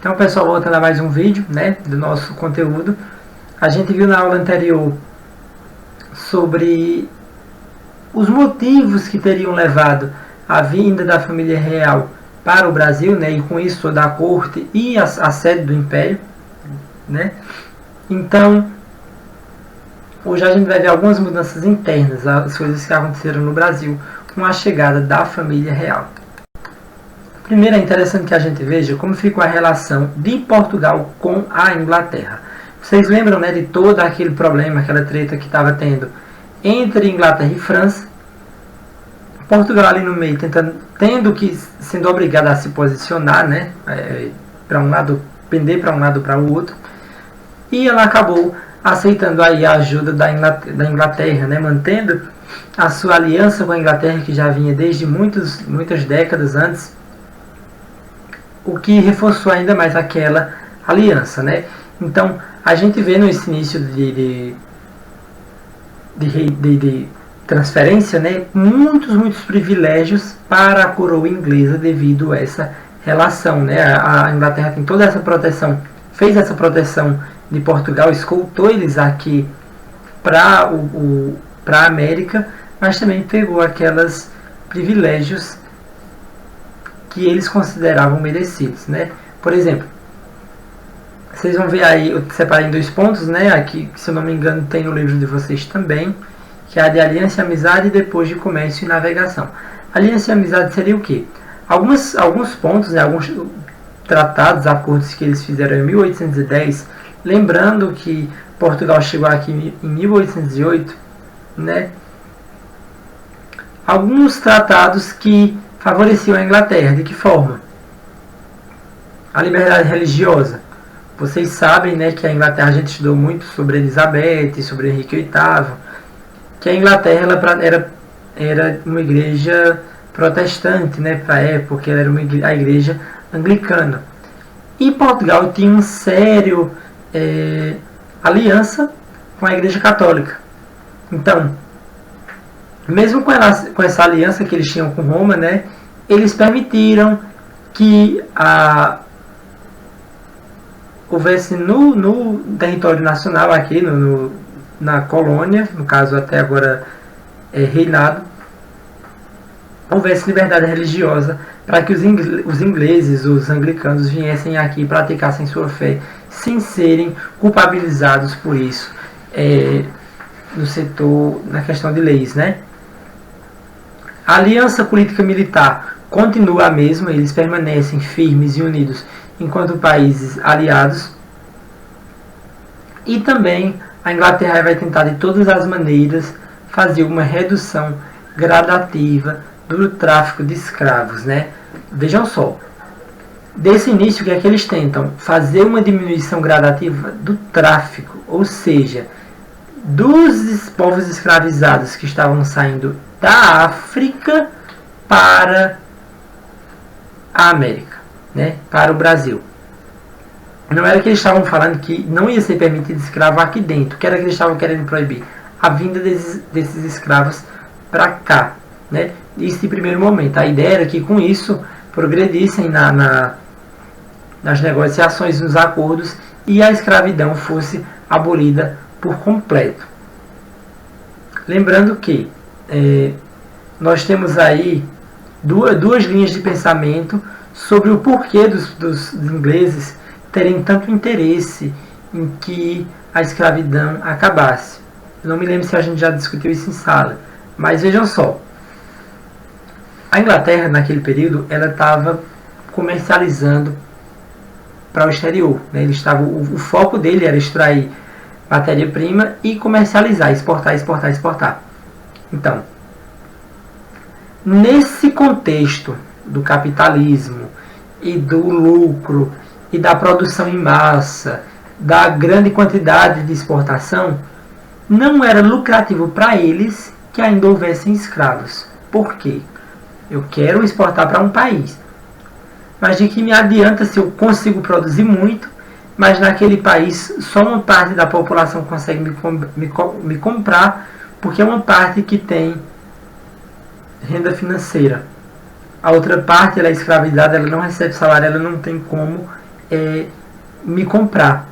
Então, pessoal, voltando a mais um vídeo, né, do nosso conteúdo. A gente viu na aula anterior sobre os motivos que teriam levado a vinda da família real para o Brasil, né, e com isso toda a corte e a sede do Império, né. Então, hoje a gente vai ver algumas mudanças internas, as coisas que aconteceram no Brasil com a chegada da família real. Primeiro, é interessante que a gente veja como ficou a relação de Portugal com a Inglaterra. Vocês lembram, né, de todo aquele problema, aquela treta que estava tendo entre Inglaterra e França? Portugal ali no meio, sendo obrigada a se posicionar, né, para um lado, pender para um lado para o outro. E ela acabou aceitando aí a ajuda da Inglaterra, né, mantendo a sua aliança com a Inglaterra, que já vinha desde muitas décadas antes, o que reforçou ainda mais aquela aliança, né? Então, a gente vê nesse início de transferência, né, muitos privilégios para a coroa inglesa devido a essa relação, né? A Inglaterra tem toda essa proteção, fez essa proteção de Portugal, escoltou eles aqui para a América, mas também pegou aqueles privilégios que eles consideravam merecidos, né? Por exemplo, vocês vão ver aí, eu separei em 2 pontos, né? Aqui, se eu não me engano, tem no livro de vocês também, que é a de aliança e amizade e depois de comércio e navegação. Aliança e amizade seria o quê? Alguns pontos, né? Alguns tratados, acordos que eles fizeram em 1810, lembrando que Portugal chegou aqui em 1808, né? Alguns tratados que favoreciam a Inglaterra. De que forma? A liberdade religiosa. Vocês sabem, né, que a Inglaterra, a gente estudou muito sobre Elizabeth, sobre Henrique VIII, que a Inglaterra era uma igreja protestante, né, para a época, ela era a igreja anglicana. E Portugal tinha um sério aliança com a igreja católica. Então, mesmo com essa aliança que eles tinham com Roma, né, eles permitiram que houvesse no território nacional, aqui na colônia, no caso até agora reinado, houvesse liberdade religiosa para que os ingleses, os anglicanos, viessem aqui e praticassem sua fé sem serem culpabilizados por isso no setor, na questão de leis, né? A aliança política militar continua a mesma, eles permanecem firmes e unidos enquanto países aliados. E também a Inglaterra vai tentar de todas as maneiras fazer uma redução gradativa do tráfico de escravos, né? Vejam só, desse início, o que é que eles tentam? Fazer uma diminuição gradativa do tráfico, ou seja, dos povos escravizados que estavam saindo da África para a América, né, para o Brasil. Não era que eles estavam falando que não ia ser permitido escravo aqui dentro, que era que eles estavam querendo proibir a vinda desses escravos para cá, né? Isso de primeiro momento. A ideia era que com isso progredissem nas negociações, nos acordos, e a escravidão fosse abolida por completo. Lembrando que nós temos aí duas linhas de pensamento sobre o porquê dos ingleses terem tanto interesse em que a escravidão acabasse. Eu não me lembro se a gente já discutiu isso em sala, mas vejam só. A Inglaterra, naquele período, ela estava comercializando para o exterior, né? O foco dele era extrair matéria-prima e comercializar, exportar. Então, nesse contexto do capitalismo e do lucro e da produção em massa, da grande quantidade de exportação, não era lucrativo para eles que ainda houvessem escravos. Por quê? Eu quero exportar para um país, mas de que me adianta se eu consigo produzir muito, mas naquele país só uma parte da população consegue me comprar, porque é uma parte que tem renda financeira. A outra parte, ela é escravizada, ela não recebe salário, ela não tem como me comprar.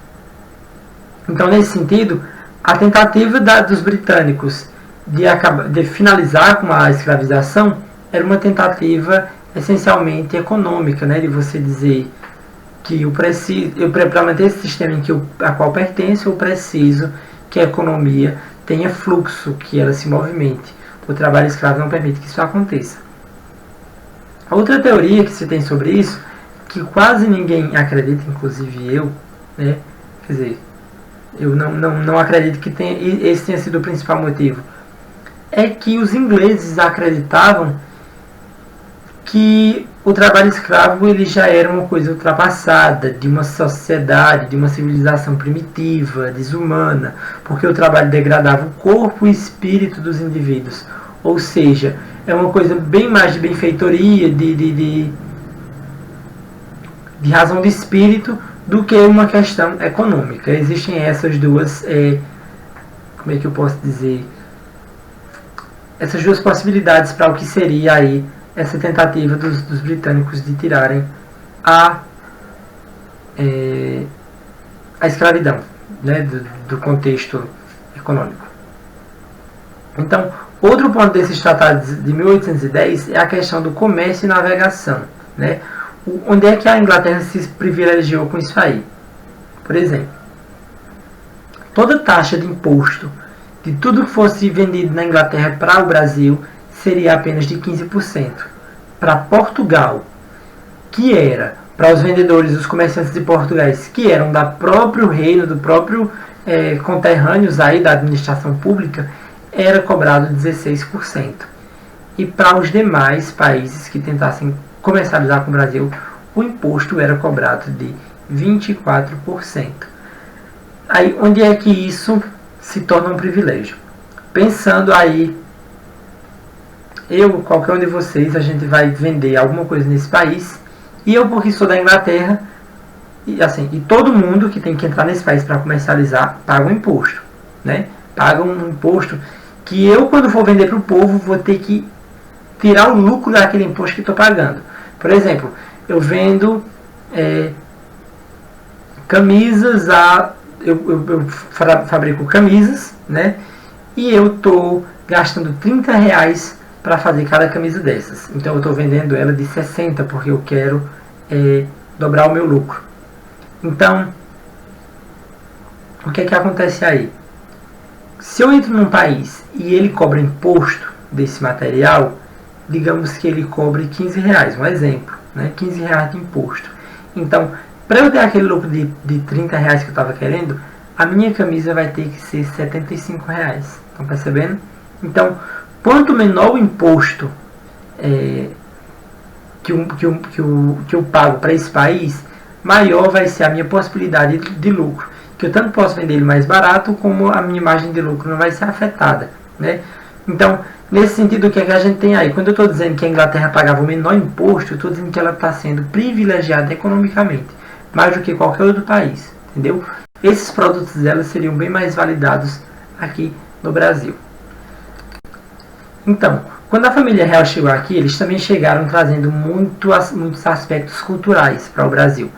Então, nesse sentido, a tentativa dos britânicos de finalizar com a escravização era uma tentativa essencialmente econômica, né, de você dizer que para manter esse sistema a qual pertence, eu preciso que a economia tenha fluxo, que ela se movimente. O trabalho escravo não permite que isso aconteça. Outra teoria que se tem sobre isso, que quase ninguém acredita, inclusive eu, né, quer dizer, eu não acredito que esse tenha sido o principal motivo, é que os ingleses acreditavam que o trabalho escravo ele já era uma coisa ultrapassada, de uma sociedade, de uma civilização primitiva, desumana, porque o trabalho degradava o corpo e o espírito dos indivíduos. Ou seja, é uma coisa bem mais de benfeitoria, de razão de espírito, do que uma questão econômica. Existem essas duas, como é que eu posso dizer, essas duas possibilidades para o que seria aí essa tentativa dos britânicos de tirarem a escravidão, né, do contexto econômico. Então, outro ponto desses tratados de 1810 é a questão do comércio e navegação, né? Onde é que a Inglaterra se privilegiou com isso aí? Por exemplo, toda taxa de imposto de tudo que fosse vendido na Inglaterra para o Brasil seria apenas de 15%. Para Portugal, que era para os vendedores, os comerciantes de Portugal, que eram da próprio reino, do próprio conterrâneos aí da administração pública, era cobrado 16%. E para os demais países que tentassem comercializar com o Brasil, o imposto era cobrado de 24%. Aí, onde é que isso se torna um privilégio? Pensando aí, qualquer um de vocês, a gente vai vender alguma coisa nesse país, e eu, porque sou da Inglaterra, e todo mundo que tem que entrar nesse país para comercializar, paga um imposto, né? Paga um imposto que eu, quando for vender para o povo, vou ter que tirar o lucro daquele imposto que estou pagando. Por exemplo, eu vendo camisas, eu fabrico camisas, né? E eu estou gastando R$30 para fazer cada camisa dessas. Então eu estou vendendo ela de 60 porque eu quero dobrar o meu lucro. Então, o que é que acontece aí? Se eu entro num país e ele cobra imposto desse material, digamos que ele cobre R$15, um exemplo, né? R$15 de imposto. Então, para eu ter aquele lucro de R$30 que eu estava querendo, a minha camisa vai ter que ser R$75. Estão percebendo? Então, quanto menor o imposto que eu pago para esse país, maior vai ser a minha possibilidade de lucro. Que eu tanto posso vender ele mais barato, como a minha margem de lucro não vai ser afetada, né? Então, nesse sentido, o que é que a gente tem aí? Quando eu estou dizendo que a Inglaterra pagava o menor imposto, eu estou dizendo que ela está sendo privilegiada economicamente, mais do que qualquer outro país, entendeu? Esses produtos dela seriam bem mais validados aqui no Brasil. Então, quando a família real chegou aqui, eles também chegaram trazendo muitos aspectos culturais para o Brasil.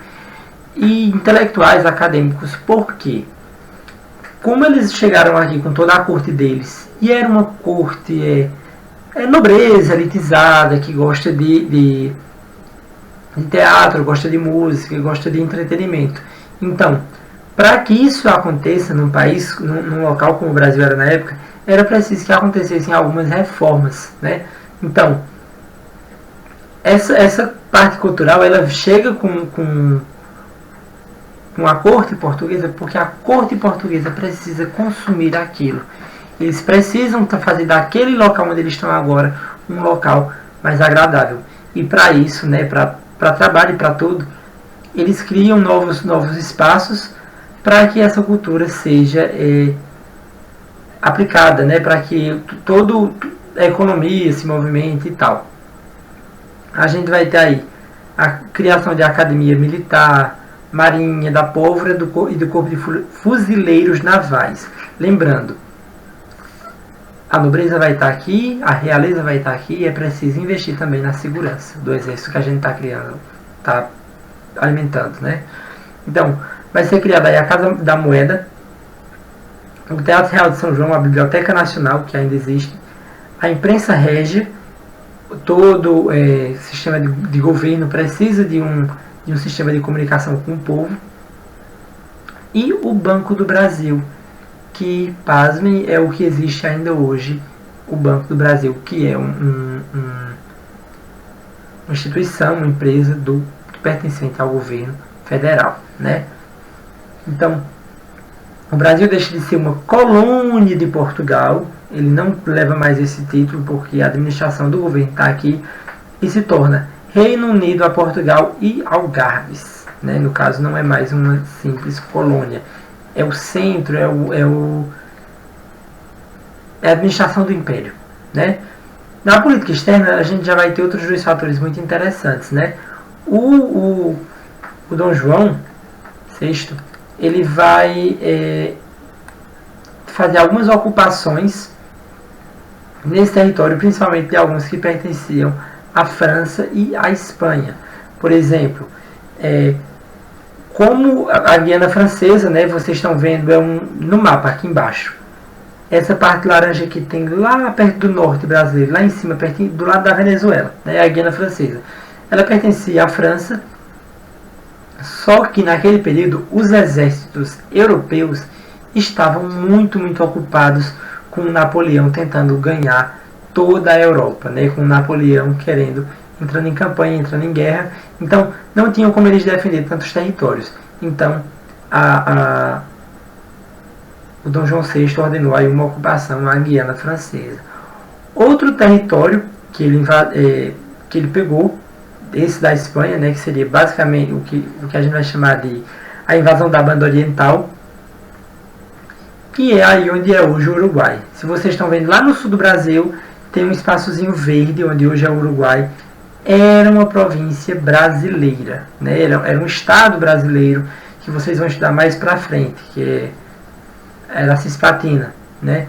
E intelectuais, acadêmicos, por quê? Como eles chegaram aqui com toda a corte deles, e era uma corte nobreza, elitizada, que gosta de teatro, gosta de música, gosta de entretenimento. Então, para que isso aconteça num país, num local como o Brasil era na época, era preciso que acontecessem algumas reformas, né? Então, essa parte cultural, ela chega com a corte portuguesa, porque a corte portuguesa precisa consumir aquilo. Eles precisam fazer daquele local onde eles estão agora um local mais agradável. E para isso, né, para trabalho e para tudo, eles criam novos espaços para que essa cultura seja aplicada, né, para que toda a economia se movimente e tal. A gente vai ter aí a criação de academia militar, marinha, da pólvora e do corpo de fuzileiros navais. Lembrando, a nobreza vai estar aqui, a realeza vai estar aqui, e é preciso investir também na segurança do exército que a gente está criando, está alimentando, né? Então, vai ser criada aí a Casa da Moeda, o Teatro Real de São João, a Biblioteca Nacional, que ainda existe, a imprensa régia, todo sistema de governo precisa de um sistema de comunicação com o povo, e o Banco do Brasil, que, pasmem, é o que existe ainda hoje, o Banco do Brasil, que é uma instituição, uma empresa pertencente ao governo federal, né? Então, o Brasil deixa de ser uma colônia de Portugal, ele não leva mais esse título porque a administração do governo está aqui, e se torna Reino Unido a Portugal e Algarves, né? No caso, não é mais uma simples colônia, é o centro, é a administração do império, né? Na política externa, a gente já vai ter outros dois fatores muito interessantes, né? O Dom João VI, ele vai fazer algumas ocupações nesse território, principalmente de alguns que pertenciam à França e à Espanha. Por exemplo, como a Guiana Francesa, né, vocês estão vendo no mapa aqui embaixo, essa parte laranja que tem lá perto do norte brasileiro, lá em cima, perto, do lado da Venezuela, né, a Guiana Francesa, ela pertencia à França, só que naquele período os exércitos europeus estavam muito ocupados com Napoleão tentando ganhar toda a Europa, né, com Napoleão entrando em campanha, entrando em guerra, então não tinham como eles defender tantos territórios. Então o Dom João VI ordenou aí uma ocupação à Guiana Francesa. Outro território que ele pegou, esse da Espanha, né, que seria basicamente o que a gente vai chamar de a invasão da Banda Oriental, que é aí onde é hoje o Uruguai. Se vocês estão vendo lá no sul do Brasil, tem um espaçozinho verde, onde hoje é o Uruguai. Era uma província brasileira, né? Era um estado brasileiro, que vocês vão estudar mais pra frente, que era a Cisplatina, né?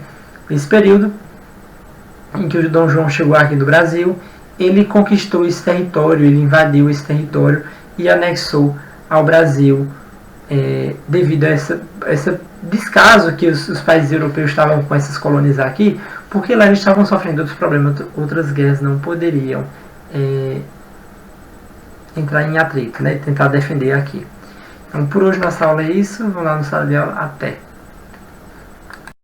Nesse período em que o Dom João chegou aqui no Brasil, ele conquistou esse território, ele invadiu esse território e anexou ao Brasil, devido a essa descaso que os países europeus estavam com essas colônias aqui, porque lá eles estavam sofrendo outros problemas, outras guerras não poderiam entrar em atrito, né? Tentar defender aqui. Então, por hoje nossa aula é isso. Vamos lá no sala de aula. Até!